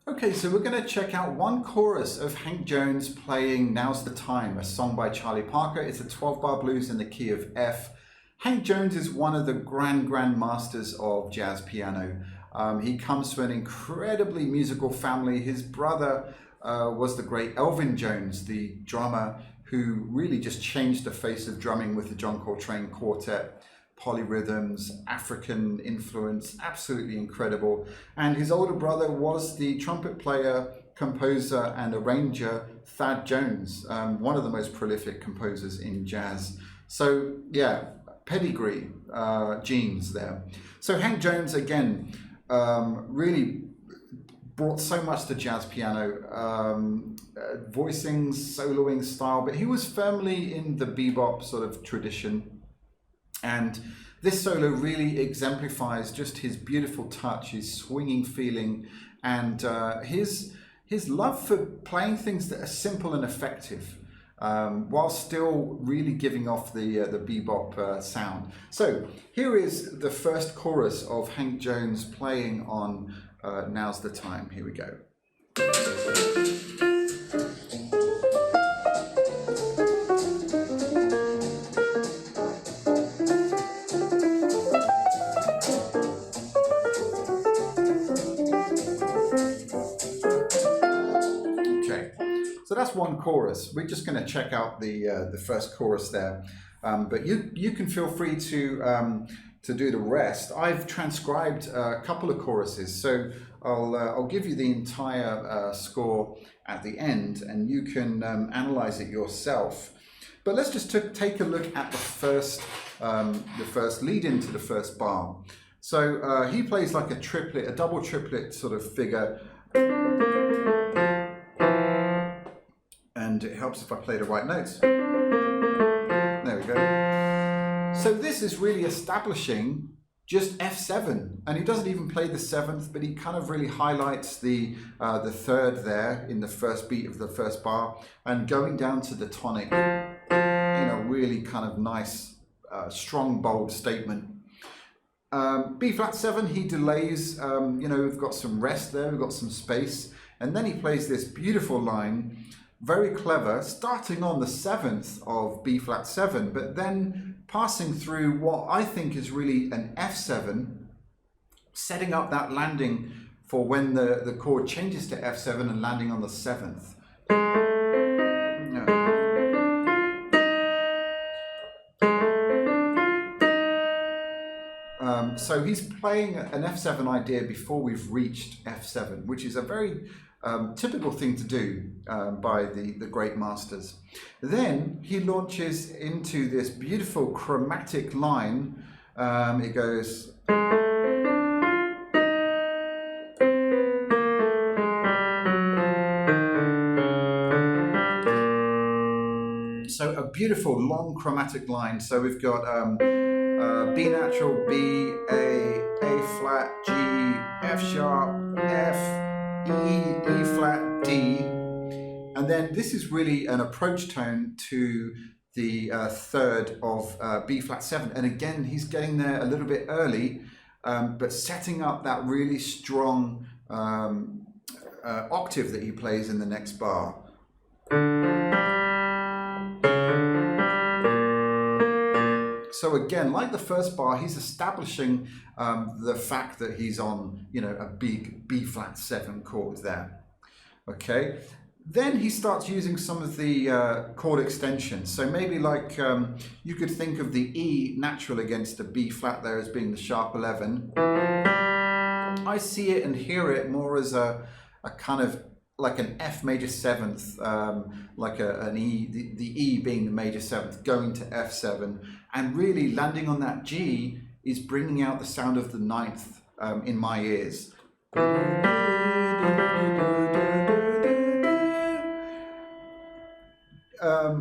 Okay, so we're going to check out one chorus of Hank Jones playing Now's the Time, a song by Charlie Parker. It's a 12-bar blues in the key of F. Hank Jones is one of the grand masters of jazz piano. He comes from an incredibly musical family. His brother was the great Elvin Jones, the drummer who really just changed the face of drumming with the John Coltrane Quartet. Polyrhythms, African influence, absolutely incredible. And his older brother was the trumpet player, composer and arranger Thad Jones, one of the most prolific composers in jazz. So yeah, pedigree, genes there. So Hank Jones, again, really brought so much to jazz piano, voicing, soloing style, but he was firmly in the bebop sort of tradition. And this solo really exemplifies just his beautiful touch, his swinging feeling, and his love for playing things that are simple and effective, while still really giving off the bebop sound. So here is the first chorus of Hank Jones playing on Now's the Time. Here we go. So that's one chorus. We're just going to check out the first chorus there, but you can feel free to do the rest. I've transcribed a couple of choruses, so I'll give you the entire score at the end, and you can analyze it yourself. But let's just take a look at the first lead into the first bar. So he plays like a triplet, a double triplet sort of figure. And it helps if I play the right notes. There we go. So this is really establishing just F7, and he doesn't even play the 7th, but he kind of really highlights the 3rd there in the first beat of the first bar, and going down to the tonic in a really kind of nice, strong, bold statement. B flat 7, he delays. We've got some rest there, we've got some space, and then he plays this beautiful line. Very clever, starting on the 7th of B flat 7, but then passing through what I think is really an F7, setting up that landing for when the chord changes to F7 and landing on the 7th. So he's playing an F7 idea before we've reached F7, which is a very typical thing to do by the great masters. Then he launches into this beautiful chromatic line. It goes. So a beautiful long chromatic line. So we've got B natural, B, A flat, G, F sharp, F, E flat, D, and then this is really an approach tone to the 3rd of B flat 7, and again he's getting there a little bit early, but setting up that really strong octave that he plays in the next bar. So again, like the first bar, he's establishing the fact that he's on, a big B flat 7 chord there. Okay. Then he starts using some of the chord extensions. So maybe like you could think of the E natural against the B flat there as being the sharp 11. I see it and hear it more as a kind of like an F major 7th, like an E, the E being the major 7th, going to F7, and really landing on that G is bringing out the sound of the 9th in my ears.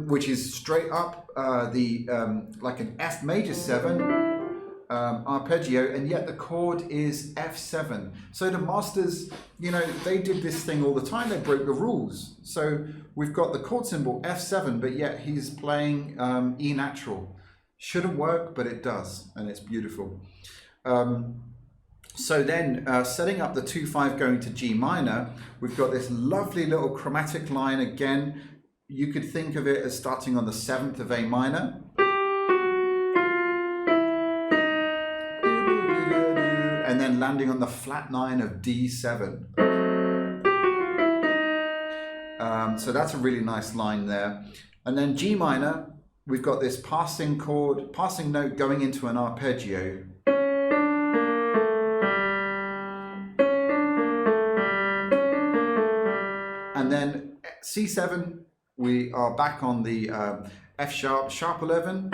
Which is straight up like an F major 7 arpeggio, and yet the chord is F7. So the masters, they did this thing all the time. They broke the rules. So we've got the chord symbol F7, but yet he's playing E natural. Shouldn't work, but it does, and it's beautiful. So then setting up the 2/5 going to G minor, we've got this lovely little chromatic line again. You could think of it as starting on the 7th of A minor. And then landing on the flat 9 of D7. So that's a really nice line there. And then G minor, we've got this passing note going into an arpeggio. And then C7, we are back on the F sharp, sharp 11.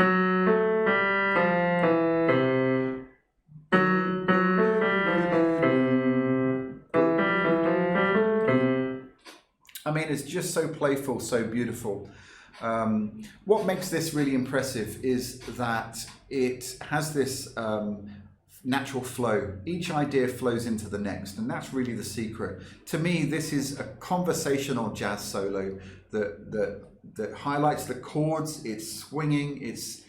I mean, it's just so playful, so beautiful. What makes this really impressive is that it has this natural flow. Each idea flows into the next, and that's really the secret. To me, this is a conversational jazz solo that highlights the chords. It's swinging, it's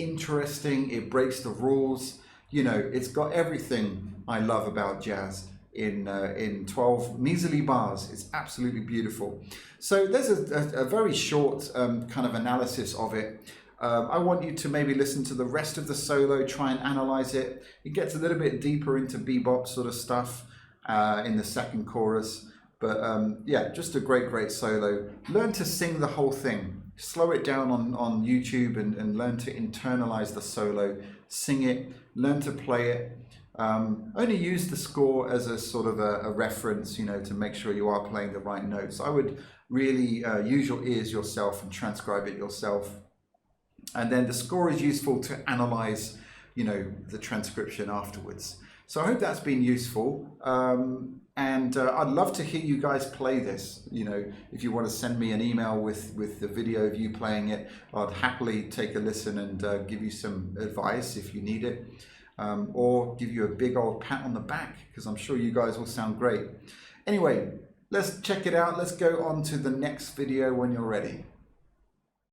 interesting, it breaks the rules. You know, it's got everything I love about jazz in 12 measly bars. It's absolutely beautiful. So there's a very short kind of analysis of it. I want you to maybe listen to the rest of the solo, try and analyze it. It gets a little bit deeper into bebop sort of stuff in the second chorus. But yeah, just a great solo. Learn to sing the whole thing. Slow it down on YouTube and learn to internalize the solo. Sing it, learn to play it. Only use the score as a sort of a reference, you know, to make sure you are playing the right notes. I would really use your ears yourself and transcribe it yourself. And then the score is useful to analyze, you know, the transcription afterwards. So I hope that's been useful. And I'd love to hear you guys play this. You know, if you want to send me an email with the video of you playing it, I'd happily take a listen and give you some advice if you need it. Or give you a big old pat on the back, because I'm sure you guys will sound great. Anyway, let's check it out. Let's go on to the next video when you're ready.